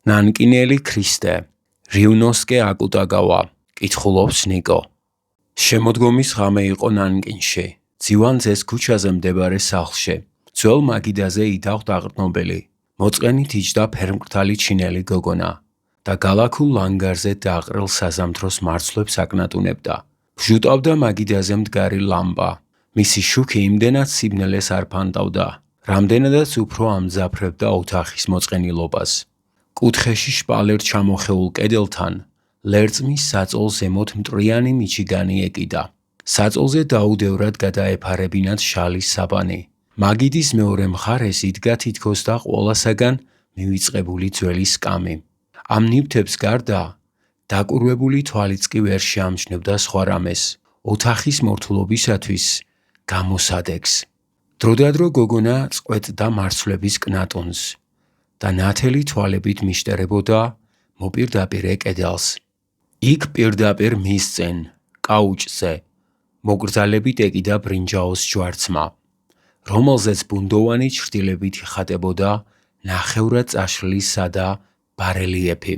ნანკინელი ქრისტე, რიუნოსკე აკუტაგავა, კითხულობს ნიკო. შემოდგომის ღამე იყო ნანკინში, ძივანძეს ქუჩაზე მდებარე სახლში. ძველ მაგიდაზე იდაღვთ აღრდნობელი, მოწყენით იჯდა ფერმკრთალი ჩინელი გოგონა და გალაქულ ლანგარზე დაყრილ საზამთროს მარცვლებს აკნატუნებდა. ბჟუტავდა მაგიდაზე მდგარი ლამპა, მისი შუქი იმდენად სიბნელეს არ ფანტავდა, რამდენადაც უფრო ამძაფრებდა ოთახის მოწყენილობას. კუთხეში შპალერ ჩამოხეულ კედელთან ლერწმის საწოლ ზემოთ მტრიანი მიჩიგანი ეკიდა. საწოლზე დაუდევრად გადაეფარებინათ შალის საბანი. მაგიდის მეორე მხარეს იდგა თითქოს და ყველასაგან მივიწყებული ძველი სკამი. ამ ნივთებს გარდა დაკურვებული თვალიც კი ვერ შეამჩნევდა სხვა რამეს, ოთახის მორთულობისათვის გამოსადეგს. დროდადრო გოგონა წყვეტდა მარცვლების კნატუნს და ნათელი თვალებით მიშტერებოდა მოპირდაპირე კედელს. იქ პირდაპირ მისწენ, კაუჭზე, მოგრძალებით ეკიდა ბრინჯაოს ჯვარცმა, რომელზეც ბუნდოვანი ჩრდილებით იხატებოდა ნახევრად წაშლილი სადა ბარელიეფი.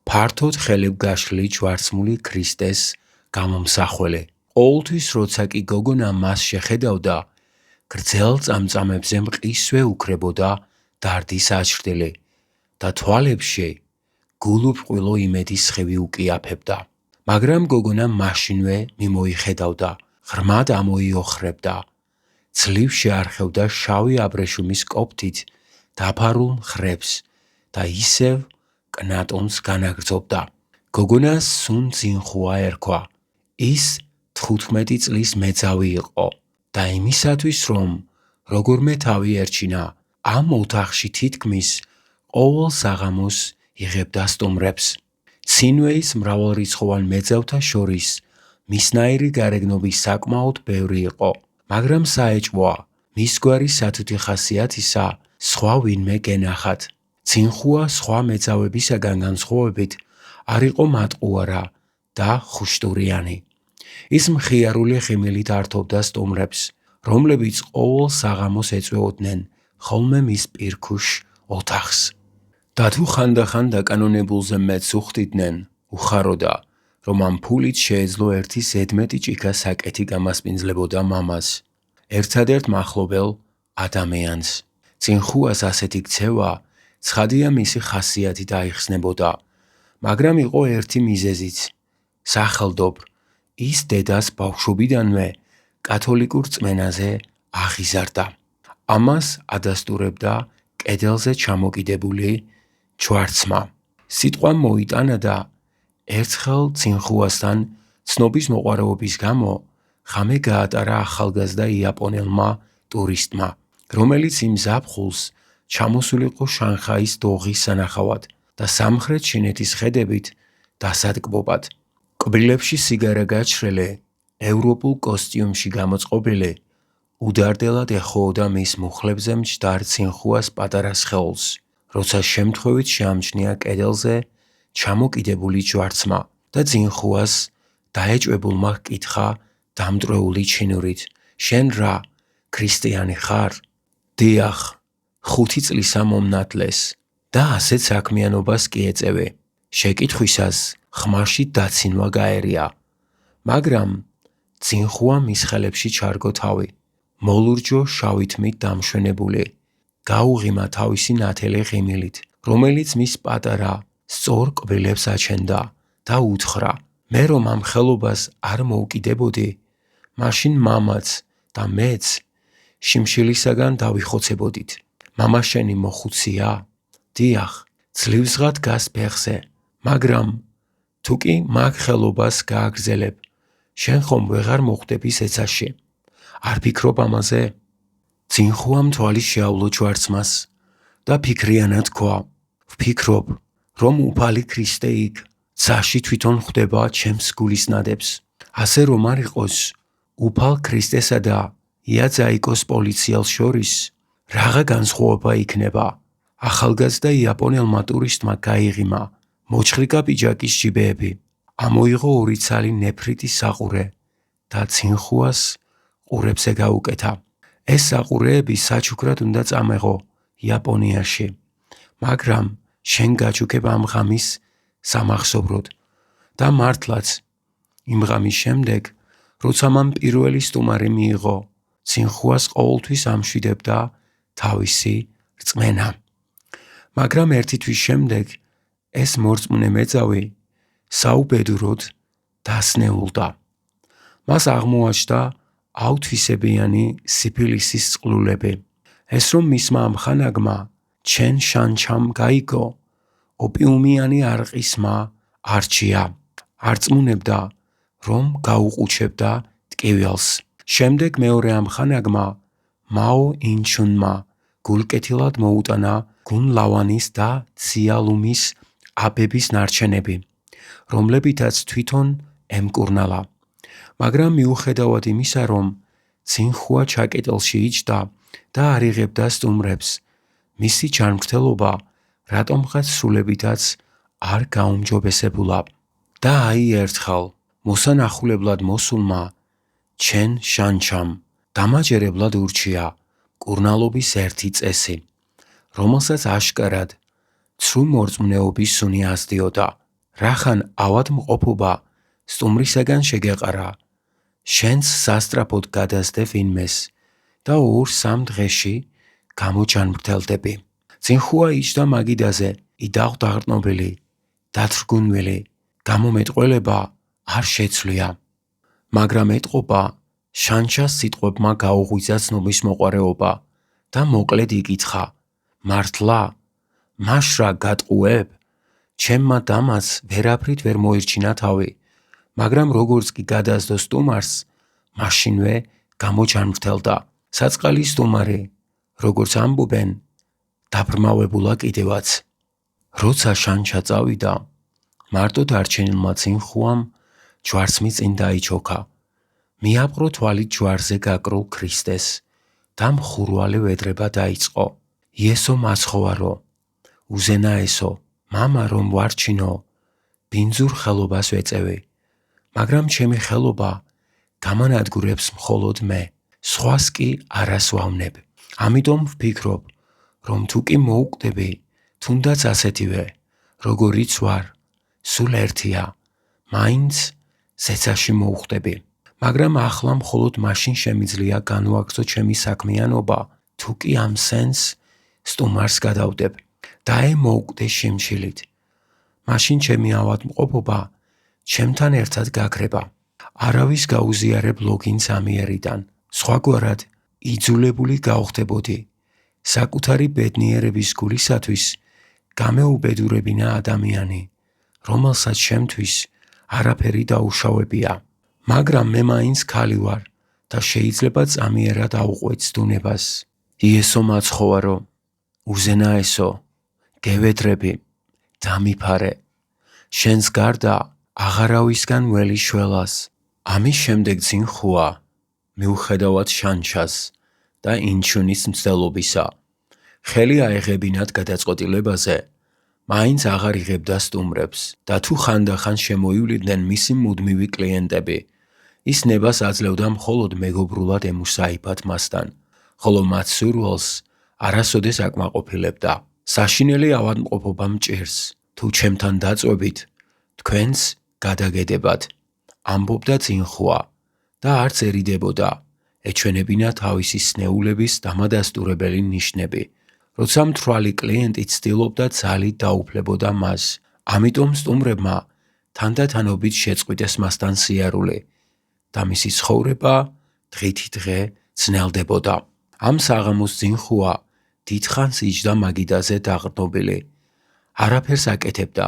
ფართოდ ხელებ გაშლილი ჯვარცმული ქრისტეს გამომსახველი. ყოველთვის როცა კი გოგონა მას შეხედავდა, გრძელ წამწამებზე მყისვე უქრებოდა დარდის აჩრდილი და თვალებში გულუბრყვილო იმედის სხივი უკიაფებდა. მაგრამ გოგონა მაშინვე მიმოიხედავდა, ღრმად ამოიოხრებდა. ძლივ შეარხევდა შავი აბრეშუმის კოპთით დაფარულ მხრებს და ისევ კნატუნს განაგრძობდა. გოგონას სუნ ძინხუა ერქვა. ის 15 წლის მეძავი იყო და იმისათვის, რომ როგორმე თავი ერჩინა, ამ ოთახში თითქმის ყოველ საღამოს იღებდა სტუმრებს. ცინვეის მრავალრიცხოვან მეძავთა შორის მისნაირი გარეგნობის საკმაოდ ბევრი იყო, მაგრამ საეჭვოა, მისგვარი სათუთი ხასიათისა სხვა ვინმე გენახათ. ძინხუა სხვა მეძავებისაგან განსხვავებით არ იყო მატყუარა და ხუშტურიანი. ის მხიარული ხიმილით ართობდა სტუმრებს, რომლებიც ყოველ საღამოს ეწვეოდნენ ხოლმე მის პირქუშ ოთახს. და თუ ხანდახან დაკანონებულზე მეც უხდიდნენ, უხაროდა, რომ ამ ფულით შეეძლო ერთი ზედმეტი ჭიქა საკეთი გამასპინძლებოდა მამას, ერთადერთ მახლობელ ადამიანს. ძინხუას ასეთი ქცევა ცხადია მისი ხასიათით აიხსნებოდა, მაგრამ იყო ერთი მიზეზიც. სახელდობ, ის დედას ბავშვობიდანვე კათოლიკურ რწმენაზე აღიზარდა. ამას ადასტურებდა კედელზე ჩამოკიდებული ჯვარცმა. სიტყვა მოიტანა და ერთხელ ძინხუასთან ცნობის მოყვარეობის გამო ღამე გაატარა ახალგაზრდა იაპონელმა ტურისტმა, რომელიც იმ ზაფხულს ჩამოსულიყო შანხაის დოღის სანახავად და სამხრეთ ჩინეთის ხედებით დასადგმობად. კბილებში სიგარა გაჩრილი, ევროპულ კოსტიუმში გამოწყობილი, უდარდელად ეხოოდა მის მუხლებზე მჯდარ ძინხუას პატარა სხეულს, როცა შემთხვევით შეამჩნია კედელზე ჩამოკიდებული ჯვარცმა და ძინხუას დაეჭვებულმა ჰკითხა დამტვრეული ჩინურით, შენ რა, ქრისტიანი ხარ? დიახ, 5 წლისა მომნათლეს და ასეთ საქმიანობას კი ეწევი. შეკითხვისას ხმაში დაცინვა გაერია. მაგრამ ძინხუა მის ხელებში ჩარგო თავი, მოლურჯო შავი თმით დამშვენებული, გაუღიმა თავისი ნათელი ღიმილით, რომელიც მის პატარა სწორ კბილებს აჩენდა და უთხრა, მე რომ ამ ხელობას არ მოუკიდებოდი, მაშინ მამაც და მეც შიმშილისაგან დავიხოცებოდით. მამა შენი მოხუცია? დიახ, ძლივსღად დგას ფეხზე, მაგრამ თუ კი მაგ ხელობას გააგრძელებ, შენ ხომ ვეღარ მოხვდები ზეცაში. არ ფიქრობ ამაზე? ძინხუამ თვალი შეავლო ჯვარცმას და ფიქრიანად თქვა, ვფიქრობ, რომ უფალი ქრისტე იქ ძაში თვითონ ხვდება ჩემს გულისნადებს. ასე რომ არ იყოს, უფალ ქრისტესა და იაძაიკოს პოლიციელს შორის რაღა განსხვავება იქნება. ახალგაზრდა იაპონელმა ტურისტმა გაიღიმა მოჩხრიკა პიჯაკის ჯიბეები, ამოიღო 2 ცალი ნეფრიტის საყურე და ძინხუას ყურებზე გაუკეთა. ეს საყურეები საჩუქრად უნდა წამეღო იაპონიაში, მაგრამ შენ გაჩუქებ ამ ღამის სამახსოვროდ და მართლაც იმ ღამის შემდეგ, როცა მან პირველი სტუმარი მიიღო, ცინხუას ყოველთვის ამშვიდებდა თავისი რწმენა. მაგრამ ერთი თვის შემდეგ ეს მორწმუნე მეწავი საუბედუროდ დასნეულდა. მას აღმოაჩნდა აუთვისებიანი სიფილისის წყლულები. ეს რომ მისმა ამ ხანაგმა ჩენ შანჩამ გაიგო, ოპიუმიანი არყისმა არჩია. არწმუნებდა, რომ გაუყუჩებდა ტკივილს. შემდეგ მეორე ამ ხანაგმა მაო ინჩუნმა გულკეთილად მოუტანა გუნლავანის და ციალუმის აბების ნარჩენები, რომლებითაც თვითონ ემკურნალა. მაგრამ მიუხედავად იმისა, რომ ცინხუა ჩაკეტილში იჯდა და არ იღებდა სტუმრებს, მისი ჯანმრთელობა რატომღაც სრულებითაც არ გაუმჯობესებულა. და აი ერთხელ მოსანახულებლად მოსულმა ჩენ შანჩამ დამაჯერებლად ურჩია მკურნალობის ერთი წესი, რომელსაც აშკარად ცრუ მორწმუნეობის სუნი ასდიოდა. რახან ავადმყოფობა სტუმრისაგან შეგეყარა, შენს სასწრაფოდ გადასდე ვინმეს და 2-3 დღეში გამოჯანმრთელდები. ცინხუა იჯდა მაგიდაზე, იდაღ დაღრტნობილი, დათრგუნვილი, გამომეტყველება არ შეცვლია. მაგრამ ეტყობა შანჩას სიტყვებმა გაუღვიძა ცნობის მოყარეობა და მოკლედ იკითხა, მართლა? მაშრა გატყუებ? ჩემმა დამას ვერაფრით ვერ მოირჩინა თავი, მაგრამ როგორც კი გადასდო სტუმარს, მაშინვე გამოჯანმრთელდა. საწყალი სტუმარი, როგორც ამბობენ, დაბრმავებულა კიდევაც. როცა შანჩა წავიდა, მარტო დარჩენილმა ცინხუამ ჯვარცმი წინ დაიჩოქა. მიაპყრო თვალით ჯვარზე გაკრულ ქრისტეს და მხურვალე ვედრება დაიწყო. იესო მაცხოვარო, უზენაესო, მამა რომ ვარჩინო, ბინძურ ხელობას ვეწევი, მაგრამ ჩემი ხელობა გამანადგურებს მხოლოდ მე, სხვას კი არას ვავნებ. ამიტომ ვფიქრობ, რომ თუ კი მოუკვდები, თუნდაც ასეთივე, როგორიც ვარ, სულ ერთია, მაინც ზეცაში მოუხვდები. მაგრამ ახლა მხოლოდ მაშინ შემიძლია განვაგრძო ჩემი საქმიანობა, თუ კი ამ სენს სტუმარს გადავდებ და მოუკვდე შიმშილით. მაშინ ჩემი ავადმყოფობა ჩემთან ერთად გაქრება. არავის გაუზიარებ ლოგინს ამიერიდან. სხვაგვარად იძულებული გავხდებოდი საკუთარი ბედნიერების გულისათვის გამეუბედურებინა ადამიანი, რომელსაც შემთვის არაფერი დაუშავებია. მაგრამ მე მაინც ქალი ვარ და შეიძლება წამიერად ავყვეთ ცდუნებას. იესო მაცხოვარო, უზენაესო, გევედრები, დამიფარე. შენს გარდა აღარავისგან ველი შველას. ამის შემდეგ ცინხუა, მიუხედავად შანჩას და ინჩუნის მცდელობისა, ხელი აეღებინათ გადაწყვეტილებაზე, მაინც აღარ იღებდა სტუმრებს და თუ ხანდახან შემოივლიდნენ მისი მუდმივი კლიენტები, ის ნებას აძლევდა მხოლოდ მეგობრულად ემუსაიფათ მასთან, ხოლო მათ სურვილს არასოდეს აკმაყოფილებდა. საშინელი ავადმყოფობა მჭირს, თუ ჩემთან დაწვევით, თქვენს გადაგედებათ, ამბობდა ცინხუა და არცერიდებოდა ეჩვენებინა თავისი სნეულების დამადასტურებელი ნიშნები, როცა მთვრალი კლიენტი ცდილობდა ძალით დაუფლებოდა მას. ამიტომ სტუმრებმა თანდათანობით შეწყვიტეს მასთან სიარული და მისი ცხოვრება დღითი დღე ძნელდებოდა. ამ საღამოს ცინხუა დიდხანს იჯდა მაგიდაზე დაღრტნობილი, არაფერს აკეთებდა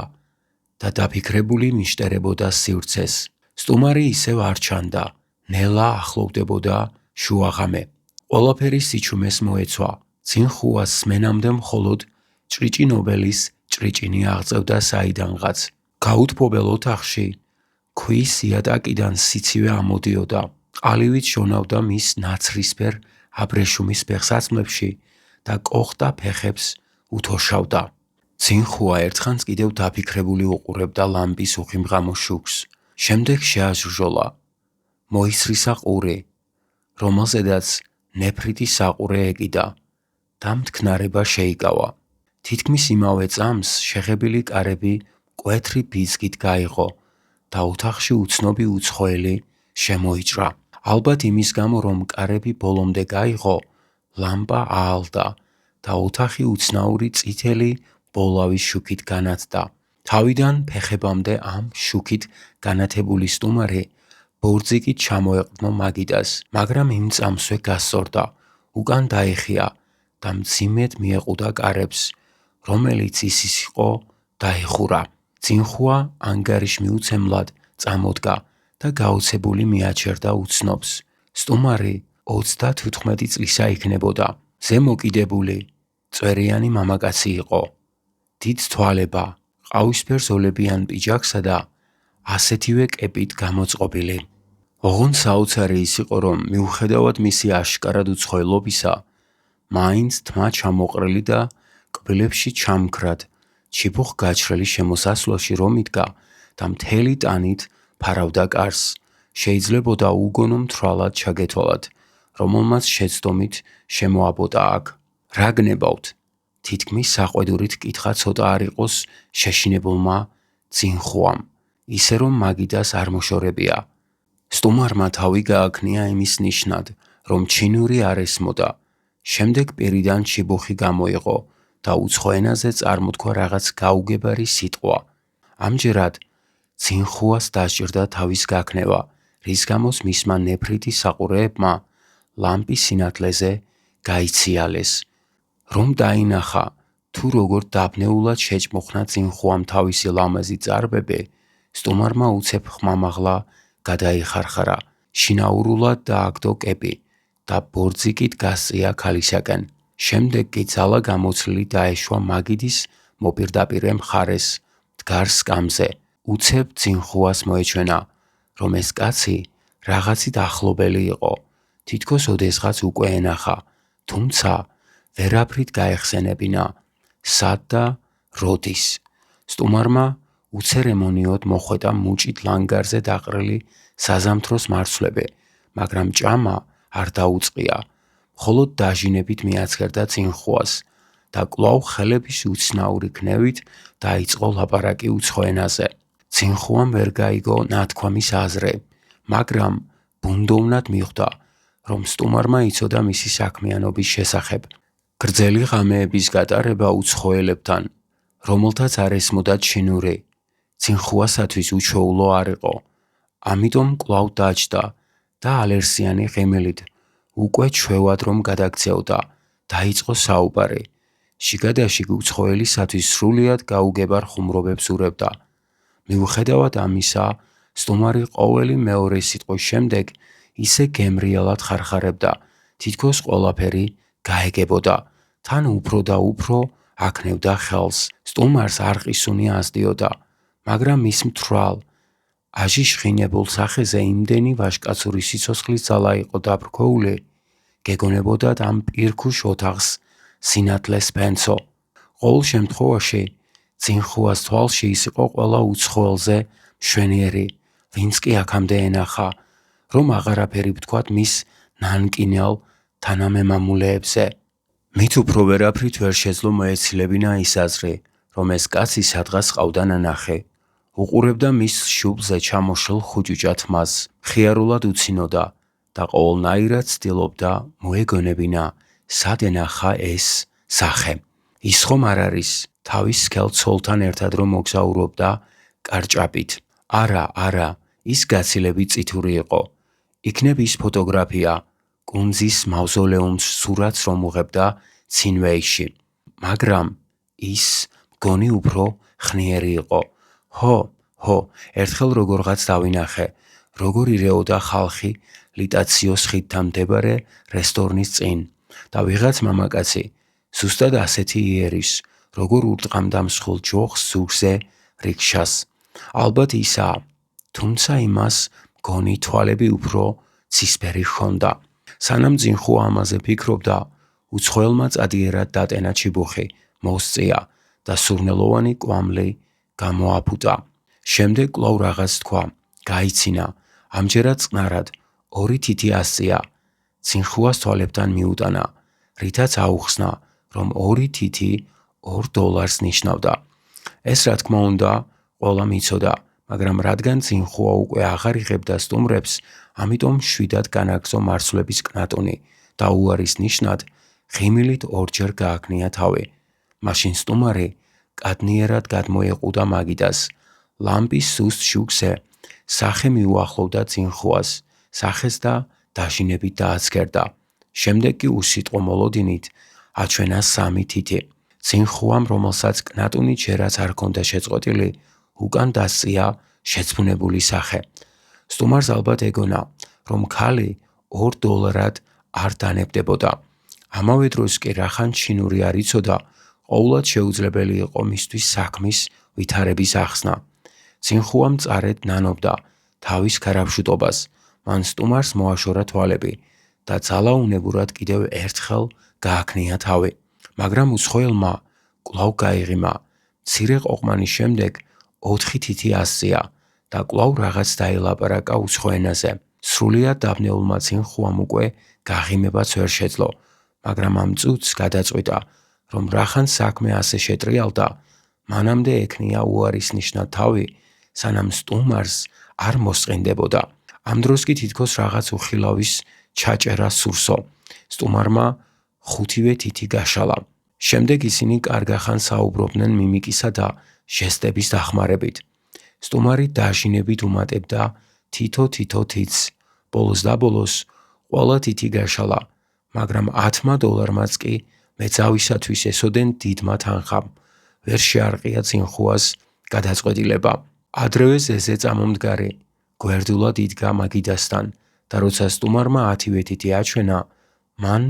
და დაფიქრებული მიშტერებოდა სივრცეს. სტუმარი ისევ არ ჩანდა, ნელა ახლოვდებოდა შუაღამე. ყველაფერი სიჩუმეს მოეცვა. ცინხუას სმენამდე მხოლოდ ჭრიჭინობელის ჭრიჭინი აღწევდა საიდანღაც. გაუთბობელ ოთახში ქვის იატაკიდან სიცივე ამოდიოდა. ყალივით შონავდა მის ნაცრისფერ აბრეშუმის ფეხსაცმლებში და კოხტა ფეხებს უთოშავდა. ცინხუა ერთხანს კიდევ დაფიქრებული უყურებდა ლამპის უხიმღამო შუქს. შემდეგ შეაჟრჟოლა. მოისრისა ყური, რომელზედაც ნეფრიტის საყურე ეკიდა და მტკნარება შეიკავა. თითქმის იმავე წამს შეხებილი კარები მკვეთრი ბიძგით გაიღო და ოთახში უცნობი უცხოელი შემოიჭრა. ალბათ იმის გამო, რომ კარები ბოლომდე გაიღო, ლამპა აალდა და ოთახი უცნაური წითელი ბოლავის შუქით განათდა. თავიდან ფეხებამდე ამ შუქით განათებული სტუმარი ბორძიკით ჩამოეყრდნო მაგიდას, მაგრამ იმ წამსვე გასწორდა, უკან დაეხია და მძიმედ მიეყუდა კარებს, რომელიც ის იყო დაეხურა. წინხუა ანგარიშმიუცემლად წამოდგა და გაოცებული მიაჩერდა უცნობს. სტუმარი 38 წლისა იქნებოდა. ზემოკიდებული, წვერიანი მამაკაცი იყო. დიდ თვალება, ყავისფერ ზოლებიან პიჯაკსა და ასეთივე კეპით გამოწყობილი. ოღონდ საოცარი ის იყო, რომ მიუხედავად მისი აშკარად უცხოელობისა, მაინც თმა ჩამოყრილი და კბილებში ჩამქრად ჩიბუხ გაჩრელი შემოსასვლელში რომ იდგა და მთელი ტანით ფარავდა კარს, შეიძლებოდა უგონო მთვრალად ჩაგეთვალათ, რომელმაც შეცდომით შემოაბოდა აქ. რა გნებავთ? თითქმის საყვედურით კითხა ცოტა არ იყოს შეშინებულმა წინხუამ, ისე რომ მაგიდას არ მოშორებია. სტუმარმა თავი გააქნია იმის ნიშნად, რომ ჩინური არ ესმოდა. შემდეგ პირიდან ჩიბუხი გამოიღო და უცხო ენაზე წარმოთქვა რაღაც გაუგებარი სიტყვა. ამჯერად წინხუას დასჭირდა თავის გაქნევა, რის გამოც მისმა ნეფრიტი საყურეებმა ლამპის სინათლეზე გაიციალეს. რომ დაინახა თუ როგორ დაბნეულად შეჭმუხნა წინხუამ თავისი ლამაზი წარბები, სტუმარმა უცებ ხმამაღლა გადაიხარხარა, შინაურულად დააგდო კეპი და ბორძიკით გასწია ქალისაკენ. შემდეგ კი ძალა გამოცლილი დაეშვა მაგიდის მოპირდაპირე მხარეს მდგარ სკამზე. უცებ წინხუას მოეჩვენა, რომ ეს კაცი რაღაცით ახლობელი იყო, თითქოს ოდესღაც უკვე ენახა, თუმცა ვერაფრით გაეხსენებინა, სად და როდის. სტუმარმა უცერემონიოდ მოხვედა მუჭით ლანგარზე დაყრილი საზამთროს მარცვლები, მაგრამ ჭამა არ დაუწყია, მხოლოდ დაჟინებით მიაცქერდა წინხუას და კვლავ ხელების უცნაური ქნევით დაიწყო ლაპარაკი უცხო ენაზე. წინხუამ ვერ გაიგო ნათქვამის აზრი, მაგრამ ბუნდოვნად მიხვდა, რომ სტუმარმა იცოდა მისი საქმიანობის შესახებ. გრძელი ღამეების გატარება უცხოელებთან, რომელთაც არ ესმოდა ჩინური, წინხუასათვის უჩვეულო არ იყო. ამიტომ კვლავ დაჯდა და ალერსიანი ღიმილით, უკვე ჩვევად რომ გადაგცეოდა, დაიწყო საუბარი. შიგადაშიგ უცხოელისათვის სრულიად გაუგებარ ხუმრობებს ურევდა. მიუხედავად ამისა, სტუმარი ყოველი მეორე სიტყვის შემდეგ ისე გემრიელად ხარხარებდა, თითქოს ყველაფერი გაეგებოდა, თან უფრო და უფრო აქნევდა ხელს. სტუმარს არყისუნი ასდიოდა, მაგრამ მის მთვრალ, აჟიშხინებულ სახეზე იმდენი ვაჟკაცური სიცოცხლის ძალა იყო დაბრკოული, გეგონებოდათ ამ პირქუშ ოთახს სინათლეს პენცო. ყოველ შემთხვევაში, წინხუას თვალში ის იყო ყველა უცხოელზე მშვენიერი, ვინც კი აქამდე ენახა, რომ აღარაფერი ვთქვათ მის ნანკინელ თანამემამულეებზე. მით უფრო ვერაფრით ვერ შეძლო მოეცილებინა ის აზრი, რომ ეს კაცი სადღაც ყავდა ნანახი. უყურებდა მის შუბლზე ჩამოშლილ ხუჭუჭა თმას, ხიარულად უცინოდა და ყოველნაირად ცდილობდა მოეგონებინა, სად ენახა ეს სახე. ის ხომ არ არის თავის სქელ ცოლთან ერთად რომ მოგზაურობდა კარჭაპით. არა, ის გაცილებით წითური იყო. იქნებ ის ფოტოგრაფია, კუნძის მავზოლეუმს სურათს რომ უღებდა ცინვეიში. მაგრამ ის მგონი უფრო ხნიერი იყო. ჰო, ერთხელ როგორღაც დავინახე, როგორ ირეოდა ხალხი ლიტაციოს ხიდთან მდებარე რესტორნის წინ და ვიღაც მამაკაცი ზუსტად ასეთი იერიშს, როგორ ურტყამდა მსხვილ ჯოხს ზურგზე რიქშას. ალბათ ისაა, თუმცა იმას მგონი თვალები უფრო ცისფერი ჰქონდა. სანამ წინხუა ამაზე ფიქრობდა, უცხოელმა წადიერად დატენა ჩიბუხი, მოსწია და სურნელოვანი კვამლი გამოაფუტა. შემდეგ კვლავ რაღაც თქვა, გაიცინა, ამჯერად წყნარად, 2 თითი ასწია. წინხუას თვალებთან მიუტანა, რითაც აუხსნა, რომ 2 თითი $2 ნიშნავდა. ეს რა თქმა უნდა ყველამ იცოდა, მაგრამ რადგან წინხუა უკვე აღარ იღებდა სტუმრებს, ამიტომ შვიდად განაგრძო მარცვლების კნატუნი და უარის ნიშნად ღიმილით ორჯერ გააკნია თავი. მაშინ სტუმარი კადნიერად გადმოეყუდა მაგიდას. ლამპის სუსტ შუქზე სახე მიუახლოვდა წინხუას სახეს და დაჟინებით დააცქერდა. შემდეგ კი უსიტყვო მოლოდინით აჩვენა 3 თითი. წინხუამ, რომელსაც კნატუნი ჯერაც არ ჰქონდა შეწყვეტილი, უკან დასწია შეცვუნებული სახე. სტუმარს ალბათ ეგონა, რომ ქალი $2 არ დანებდებოდა. ამავე დროს კი რახან ჩინური არ იცოდა, ყოვლად შეუძლებელი იყო მისთვის საქმის ვითარების ახსნა. წინხუამ მწარედ ნანობდა თავის ქარავშუტობას, მან სტუმარს მოაშორა თვალები და ძალაუნებურად კიდევ ერთხელ გააკნია თავი. მაგრამ უცხოელმა კვლავ გაიღიმა. მცირე ყოყმანის შემდეგ 4 თითი ასწია და კვლავ რაღაც დაელაპარაკა უცხო ენაზე. სრულიად დაბნეულმა წინხუამ უკვე გაღიმებაც ვერ შეძლო, მაგრამ ამ წუთს გადაწყვიტა, რომ რახან საქმე ასე შეტრიალდა, მანამდე ექნია უარის ნიშნად თავი, სანამ სტუმარს არ მოსწყინდებოდა. ამ დროს კი თითქოს რაღაც უხილავის ჩაჭერა სურსო. სტუმარმა 5-ვე თითი გაშალა. შემდეგ ისინი კარგახან საუბრობდნენ მიმიკისა და ჟესტების დახმარებით. სტუმარი დაჟინებით უმატებდა თითო თითს. ბოლოს და ბოლოს ყველა თითი გაშალა, მაგრამ $10 კი მეძავისათვის ესოდენ დიდმა თანხამ. ვერ შეარყია წინხუას გადაწყვეტილება. ადრევე ზეზე წამომდგარი გვერდულად იდგა მაგიდასთან და როცა სტუმარმა 10-ვე თითი აჩვენა, მან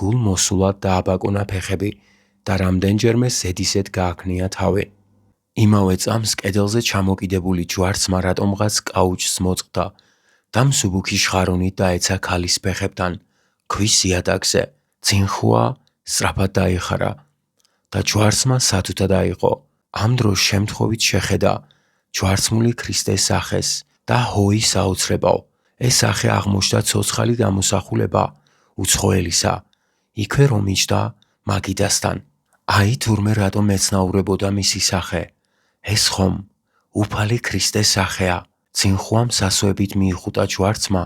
გულ მოსულად დააბაკუნა ფეხები და რამდენჯერმე ზედისედ გააკნია თავი. იმავე წამს კედელზე ჩამოკიდებული ჯვარცმა რატომღაც კაუჩს მოწყდა და მსუბუქი ჟღარონით დაეცა ქალის ფეხებთან ქვის იატაკზე. წინხუა სწრაფად დაიხარა და ჯვარცმა სათუთად აიღო. ამ დროს შემთხვევით შეხედა ჯვარცმული ქრისტეს სახეს და ჰოის აოცრებაო. ეს სახე აღმოჩნდა ცოცხალი გამოსახულება უცხოელისა, იქვე რომ იჯდა მაგიდასთან. აი თურმე რატომ ეცნაურებოდა მისი სახე. ეს ხომ უფალი ქრისტეს სახეა. წინხუამ სასოებით მიიხუტა ჯვარცმა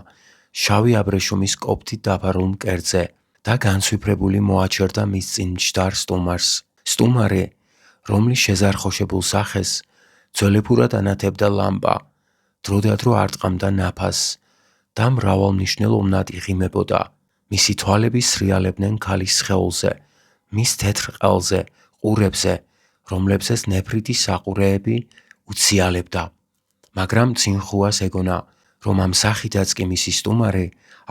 შავი აბრეშუმის კოპთით დაფარულ მკერდზე და განცვიფრებული მოაჩერდა მის წინ მჯდარ სტუმარს. სტუმარი, რომლის შეზარხოშებულ სახეს ძველებურად ანათებდა ლამპა, დროდადრო არტყამდა ნაფასს და მრავალმნიშვნელოვნად იღიმებოდა. მისი თვალები სრიალებდნენ ქალის სხეულზე, მის თეთრ ყელზე, ყურებზე, რომლებზეც ნეფრიტი საყურეები უციალებდა. მაგრამ წინხუას ეგონა, რომ ამ სახითაც კი მისი სტუმარი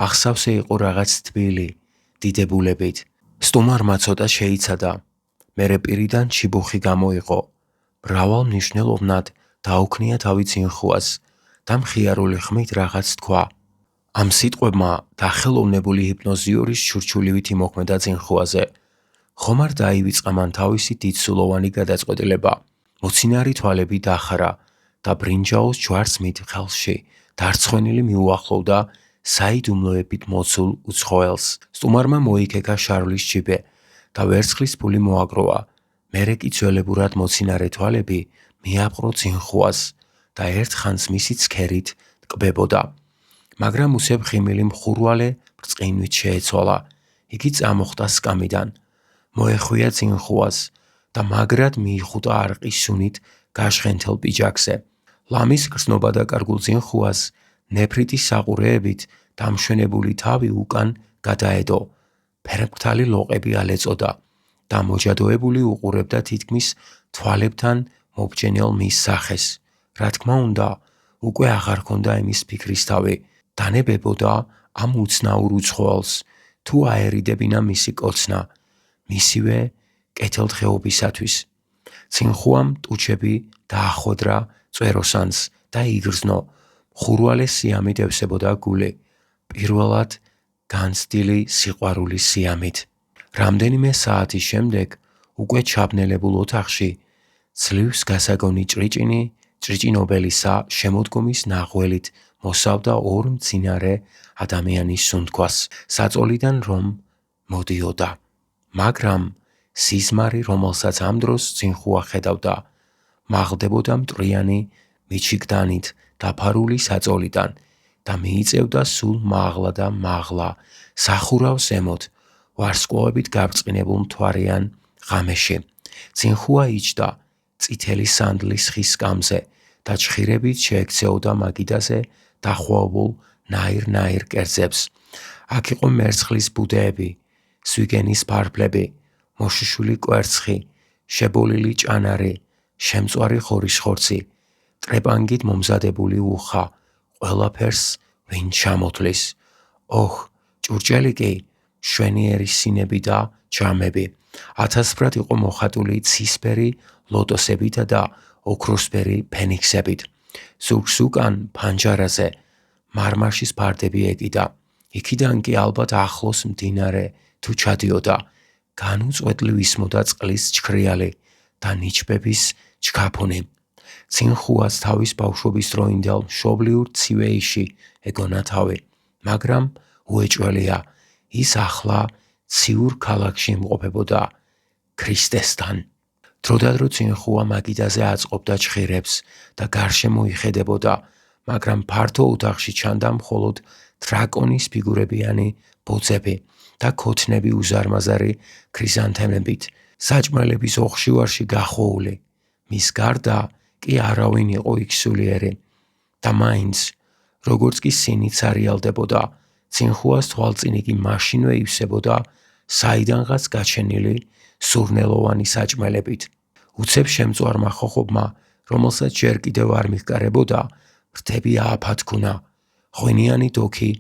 აღსავსე იყო რაღაც თბილი, დიდებულებით. სტუმარმა ცოტა შეიცადა, მერე პირიდან ჩიბუხი გამოიყო. მრავალმნიშვნელოვნად დაუქნია თავი წინხუას და მხიარული ხმით რაღაც თქვა. ამ სიტყვებმა დახელოვნებული ჰიპნოზიორის ჩურჩულივით იმოქმედა წინხუაზე. ხომ არ დაივიწყა მან თავისი დიდსულოვანი გადაწყვეტილება. მოცინარი თვალები დახარა და ბრინჯაოს ჯვარცმით ხელში დარცხვენილი მიუახლოვდა საიდუმლოებით მოცულ უცხოელს. სტუმარმა მოიქეკა შარვლის ჯიბე და ვერცხლის ფული მოაგროვა. მერე კი ძველებურად მოცინარე თვალები მიაპყრო წინხუას და ერთხანს მისი ცქერით ტკბებოდა. მაგრამ უსებ ღიმილი მხურვალე ბრწყინვით შეეცვალა. იგი წამოხდა სკამიდან. მოეხვია წინხუას და მაგრად მიიხუტა არყის სუნით გაშხენთელ პიჯაკზე. ლამის გრძნობა დაკარგულ წინხუას ნეფრიტის საყურეებით დამშვენებული თავი უკან გადაედო. ფერმკრთალი ლოყები ალეწოდა და მოჯადოებული უყურებდა თითქმის თვალებთან მობჯენელ მის სახეს. რა თქმა უნდა, უკვე აღარ ჰქონდა იმის ფიქრის თავი. დანებებოდა ამ უცნაურ უცხოელს თუ აერიდებინა მისი კოცნა, მისივე კეთილდღეობისათვის. წინხუამ ტუჩები დაახვედრა წვეროსანს და იგრძნო. მხურვალე სიამით ევსებოდა გული, პირველად განცდილი სიყვარულის სიამით. რამდენიმე საათის შემდეგ უკვე ჩაბნელებულ ოთახში ძლივს გასაგონი ჭრიჭინობელისა შემოდგომის ნახველით მოსავდა ორ მცინარე ადამიანის სუნთქვას, საწოლიდან რომ მოდიოდა. მაგრამ სიზმარი, რომელსაც ამ დროს წინხუა ხედავდა, მაღლდებოდა მტვრიანი მიჩიგდანით დაფარული საწოლიდან და მიიწევდა სულ მაღლა და მაღლა, სახურავს ზემოთ, ვარსკვლავებით გაბრწყინებულ მთვარიან ღამეში. წინხუა იჯდა წითელი სანდლის ხის სკამზე და ჩხირებით შეექცეოდა მაგიდაზე დახვეობულ ნაირ-ნაირ კერძებს. აქ იყო მერცხლის ბუდეები, სვიგენის ფარფლები, მოშიშული კვერცხი, შებოლილი ჭანარი, შემწვარი ხორიშხორცი, ტრეპანგით მომზადებული უხა, ყველაფერს ვინ ჩამოთვლის. ოხ, ჭურჭელი კი, მშვენიერი სინები და ჯამები, ათასფრად იყო მოხატული ცისფერი ლოტოსებითა და ოქროსფერი ფენიქსებით. ზურგს უკან ფანჯარაზე მარმარშის ფარდები ეკიდა. იქიდან კი ალბათ ახლოს მდინარე თუ ჩადიოდა, განუწყვეტლი ვისმოდა წყლის ჩქრიალი და ნიჩბების ჩქაფუნი. წინხუას თავის ბავშვობის დროინდელ მშობლიურ ცივეიში ეგონა თავი, მაგრამ უეჭველია, ის ახლა ციურ ქალაქში იმყოფებოდა ქრისტესთან. დროდადრო წინხუა მაგიდაზე აწყობდა ჩხირებს და გარშემო იხედებოდა, მაგრამ ფართო ოთახში ჩანდა მხოლოდ დრაკონის ფიგურებიანი ბოძები და ქოთნები უზარმაზარი ქრიზანთემებით, საჭმელების ოხშივარში გახვეული. მის გარდა კი არავინ იყო იქ სულიერი და მაინც, როგორც კი სინით სარიალდებოდა, წინხუას თვალწინ იგი მაშინვე ივსებოდა საიდანღაც გაჩენილი სურნელოვანი საჭმელებით. უცებ შემწვარმა ხოხობმა, რომელსაც ჯერ კიდევ არ მიჰკარებოდა, ფრთები ააფათქუნა, ღვინიანი დოქი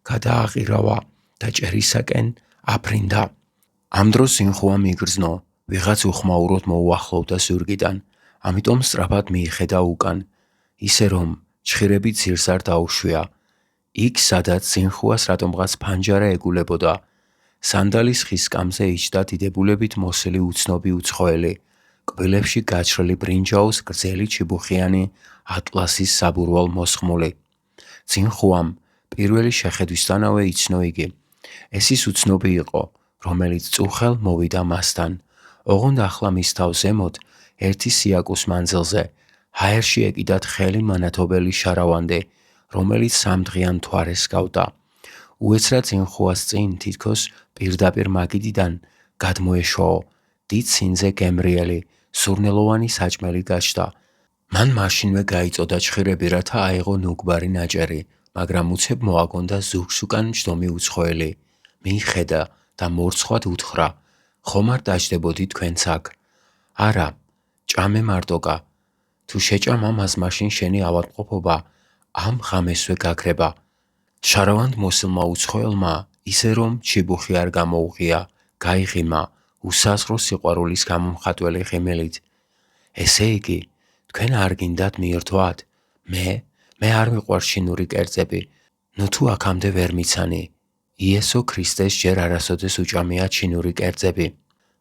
გადააყირავა და ჭერისაკენ აფრინდა. ამ დროს წინხუა მიგრძნო, ვიღაც უხმაუროდ მოუახლოვდა ზურგიდან, ამიტომ სწრაფად მიიხედა უკან, ისე რომ ჩხირები ძირს არ დაუშვია. იქ, სადაც წინხუას რატომღაც ფანჯარა ეგულებოდა, სანდალის ხის სკამზე იჯდა დიდებულებით მოსილი უცნობი უცხოელი, კბილებში გაჩრილი ბრინჯაოს გრძელი ჩიბუხიანი ატლასის საბურვალ მოსხმული. წინხუამ პირველი შეხედვისთანავე იცნო იგი. ეს ის უცნობი იყო, რომელიც წუხელ მოვიდა მასთან. ოღონდ ახლა მის თავ ზემოთ, ერთი სიაკუს მანძილზე, ჰაერში ეკიდა თხელი მანათობელი შარავანდი, რომელიც სამდღიან მთვარეს გავდა. უეცრად წინხუას წინ თითქოს პირდაპირ მაგიდიდან გადმოეშოო დიდ სინზე გემრიელი, სურნელოვანი საჭმელი გაჩნდა. მან მაშინვე გაიწოდა ჩხირები, რათა აეღო ნუგბარი ნაჭერი, მაგრამ უცებ მოაგონდა ზურგს უკან მჯდომი უცხოელი. მიიხედა და მორცხვად უთხრა, ხომ არ დაჯდებოდი თქვენც აქ? არა, ჭამე მარტოკა. თუ შეჭამ ამას, მაშინ შენი ავადმყოფობა ამ ღამესვე გაქრება. შარავანდ მოსილმა უცხოელმა, ისე რომ ჩიბუხი არ გამოუღია, გაიღიმა უსაზღრო სიყვარულის გამომხატველი ღიმილით. ესე იგი, თქვენ არ გინდათ მიირთვათ? მე არ მიყვარს ჩინური კერძები, ნუ თუ აქამდე ვერ მიცანი. იესო ქრისტეს ჯერ არასოდეს უჭამია ჩინური კერძები.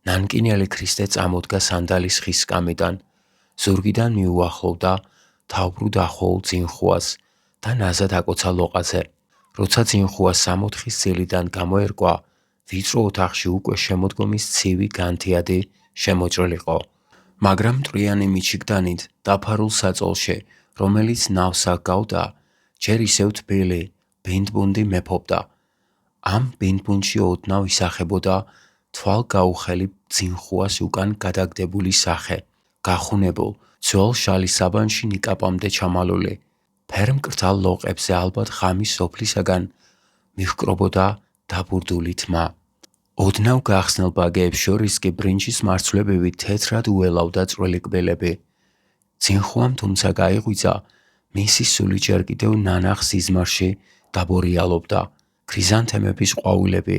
ნანკინელი ქრისტე წამოდგა სანდალის ხის სკამიდან, ზურგიდან მიუახლოვდა თავბრუ დახვეულ წინხუას და ნაზად აკოცა ლოყაზე. როცა წინხუა 60 წილიდან გამოერკვა, ვიწრო ოთახში უკვე შემოდგომის ცივი განთიადი შემოჭრილიყო, მაგრამ მტვრიანი მიჩიგდანით დაფარულ საწოლში, რომელიც ნავს აკავდა, ჯერ ისევ თბილი, ბინდბუნდი მეფობდა. ამ ბინდბუნდში ოდნავ ისახებოდა თვალგაუხელი წინხუას უკან გადაგდებული სახე, გახუნებულ, ძველ შალი საბანში ნიკაპამდე ჩამალული, ფერმკრთალ ლოყებზე ალბათ ღამის სოფლისაგან მიჰკრობოდა დაბურდული თმა. ოდნავ გახსნილ ბაგეებს შორის კი ბრინჯის მარცვლებივით თეთრად უელავდა წვრილი კბილები. წინხუამ თუმცა გაიღვიძა, მისი სული ჯერ კიდევ ნანახ სიზმარში დაბორიალობდა, ქრიზანთემების ყვავილები,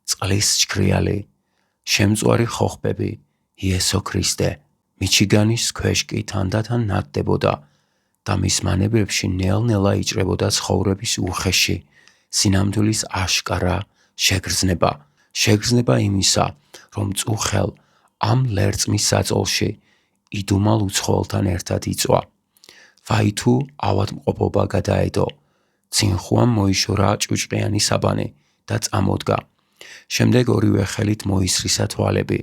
წყლის ჩქრიალი, შემწვარი ხოხბები, იესო ქრისტე. მიჩიგანის ქვეშ კი თანდათან ნათდებოდა და მის მანევრებში ნელ-ნელა იჭრებოდა ცხოვრების უხეში, სინამდვილის აშკარა შეგრძნება. შეგრძნება იმისა, რომ წუხელ ამ ლერწმის საწოლში იდუმალ უცხოელთან ერთად იწვა. ვაი თუ ავადმყოფობა გადაედო. წინხუამ მოიშორა ჭუჭყიანი საბანი და წამოდგა. შემდეგ ორივე ხელით მოისრისა თვალები.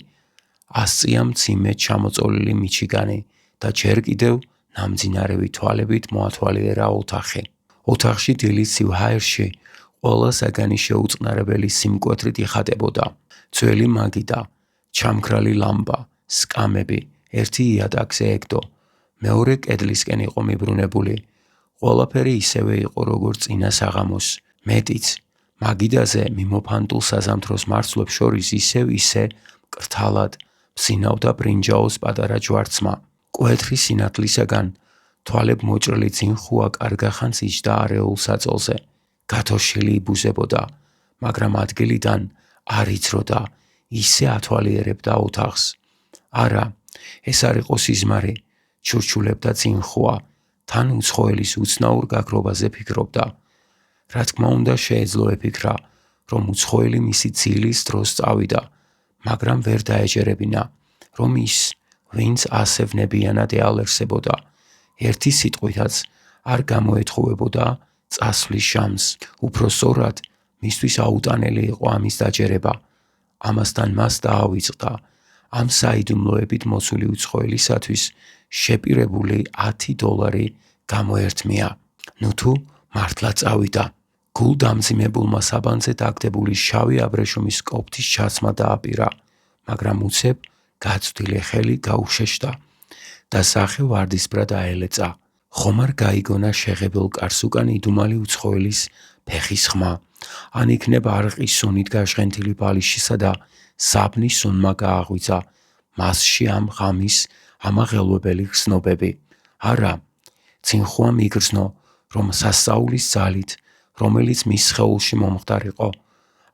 100 მძიმე ჩამოწოლილი მიჩიგანი და ჯერ კიდევ ნამძინარევი თვალებით მოათვალიერა ოთახი. ოთახში დილის ცივ ჰაერში ყველა საგანი შეუწყნარებელი სიმკვეთრით იხატებოდა. ძველი მაგიდა, ჩამქრალი ლამპა, სკამები ერთი იატაკზე ეგდო, მეორე კედლისკენ იყო მიბრუნებული. ყველაფერი ისევე იყო როგორც წინა საღამოს, მეტიც მაგიდაზე მიმოფანტულ საზამთროს მარცვლებს შორის ისე მკრთალად მბზინავდა ბრინჯაოს პატარა ჯვარცმა. მკვეთრი სინათლისაგან თვალებ მოჭრილი ძინხუა კარგახანს იჯდა არეულ საწოლზე. გათოშილი იბუზებოდა, მაგრამ ადგილიდან არ იძროდა, ისე ათვალიერებდა ოთახს. არა, ეს არ იყო სიზმარი, ჩურჩულებდა ძინხუა, თან უცხოელის უცნაურ გაქრობაზე ფიქრობდა. რა თქმა უნდა შეეძლო ეფიქრა, რომ უცხოელი მისი ძილის დროს წავიდა, მაგრამ ვერ დაეჯერებინა, რომ ის, ვინც ასე ვნებიანად ეალერსებოდა, ერთი სიტყვითაც არ გამოეთხოვებოდა წასვლის ჟამს. უფრო სწორად, მისთვის აუტანელი იყო ამის დაჯერება. ამასთან მას დაავიწყდა ამ საიდუმლოებით მოცული უცხოელისათვის შეპირებული $10 გამოერთმია. ნუ თუ მართლა წავიდა. გულ დამძიმებულმა საბანზე დაგდებული შავი აბრეშუმის კოპთის ჩაცმა დააპირა, მაგრამ უცებ გაწვდილი ხელი გაუშეშდა და სახე ვარდისბრად აელეწა. ხომარ გაიგონა შეღებილ კარს უკან იდუმალი უცხოელის ფეხის ხმა, ან იქნებ არყის სუნით გაჟღენთილი ბალიშისა და საბნის სუნმა გააღვიძა მასში ამ ღამის ამაღელვებელი ხსნობები. არა, ძინხუამ იგრძნო, რომ სასწაულის ძალით, რომელიც მის სხეულში მომხდარიყო,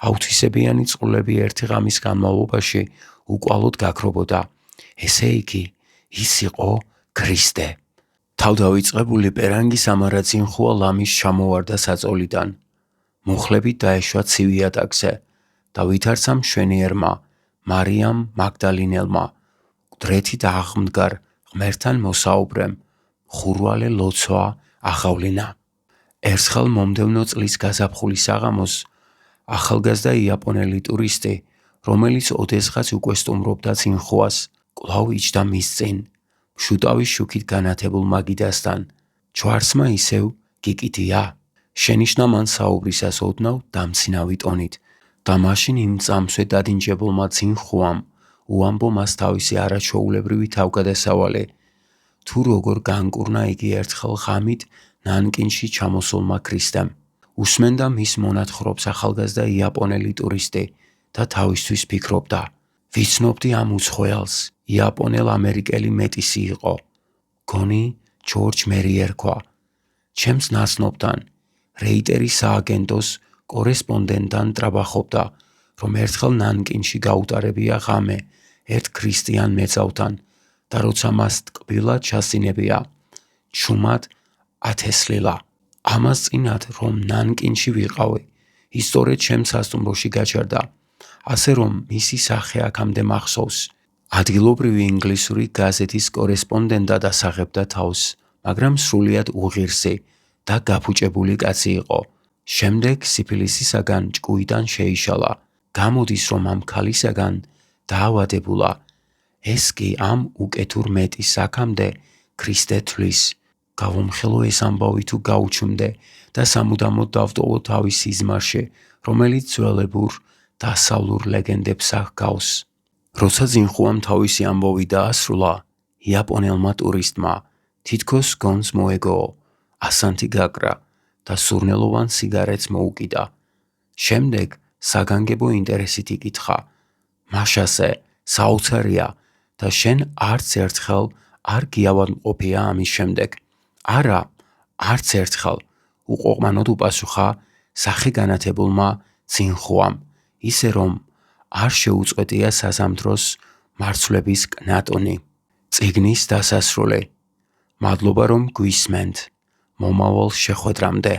აუთვისებიანი წყლები ერთი ღამის განმავლობაში უკვალოდ გაქრობოდა. ესე იგი, ის იყო ქრისტე. თავდავიწყებული პერანგის ამარა ძინხუა ლამის ჩამოვარდა საწოლიდან. მუხლებით დაეშვა ცივ იატაკზე და ვითარცა მშვენიერმა მარიამ მაგდალინელმა მკვდრეთით აღმდგარ ღმერთთან მოსაუბრემ ხურვალე ლოცვა აღავლინა. ერთხელ მომდევნო წლის გაზაფხულის საღამოს ახალგაზრდა იაპონელი ტურისტი, რომელიც ოდესღაც უკვე სტუმრობდა ძინხუას, კვლავ იჯდა მის წინ, მშუტავის შუქით განათებულ მაგიდასთან. ჯვარცმა ისევ გიკიდია. შენიშნა მან საუბრისას ოდნავ დამცინავი ტონით და მაშინ იმ წამსვე დადინჯებულმა ძინხუამ უამბო მას თავისი არაჩვეულებრივი თავგადასავალი, თუ როგორ განკურნა იგი ერთხელ ღამით ნანკინში ჩამოსულმა ქრისტემ. უსმენდა მის მონათხრობს ახალგაზრდა იაპონელი ტურისტი და თავისთვის ფიქრობდა, ვიცნობდი ამ უცხოელს, იაპონელ-ამერიკელი მეტისი იყო. გონი ჯორჯ მერი ერქვა. ჩემს ნაცნობთან, რეიტერის სააგენტოს კორესპონდენტთან ტრაბახობდა, რომ ერთხელ ნანკინში გაუტარებია ღამე ერთ ქრისტიან მეწავთან და როცა მას ტკბილად ჩასწინებია, ჩუმად ათესლილა. ამას წინათ, რომ ნანკინში ვიყავი, ის სწორედ ჩემს სასტუმროში გაჩერდა, ასე რომ მისი სახე აქამდე მახსოვს. ადგილობრივი ინგლისური გაზეთის კორესპონდენტად ასაღებდა თავს, მაგრამ სრულიად უღირსი და გაფუჭებული კაცი იყო. შემდეგ სიფილისისაგან ჭკუიდან შეიშალა. გამოდის, რომ ამ ქალისაგან დაავადებულა. ეს კი ამ უკეთურ მეტის აქამდე ქრისტე თვლის. გავუმხელო ეს ამბავი თუ გაუჩუმდე და სამუდამოდ დავტოვო თავის სიზმარში, რომელიც ძველებურ დასავლურ ლეგენდებს აღგავს. როცა ძინხუამ თავისი ამბავი დაასრულა, იაპონელმა ტურისტმა თითქოს გონს მოეგო, ასანთი გაკრა და სურნელოვან სიგარეტს მოუკიდა. შემდეგ საგანგებო ინტერესით იკითხა, მაშასე, საოცარია და შენ არც ერთხელ არ გიავადმყოფია ამის შემდეგ. არა, არც ერთხელ, უყოყმანოდ უპასუხა სახე განათებულმა ძინხუამ, ისე რომ არ შეუწყვეტია საზამთროს მარცვლების კნატონი. წიგნის დასასრული. მადლობა რომ გვისმენთ. მომავალ შეხვედრამდე.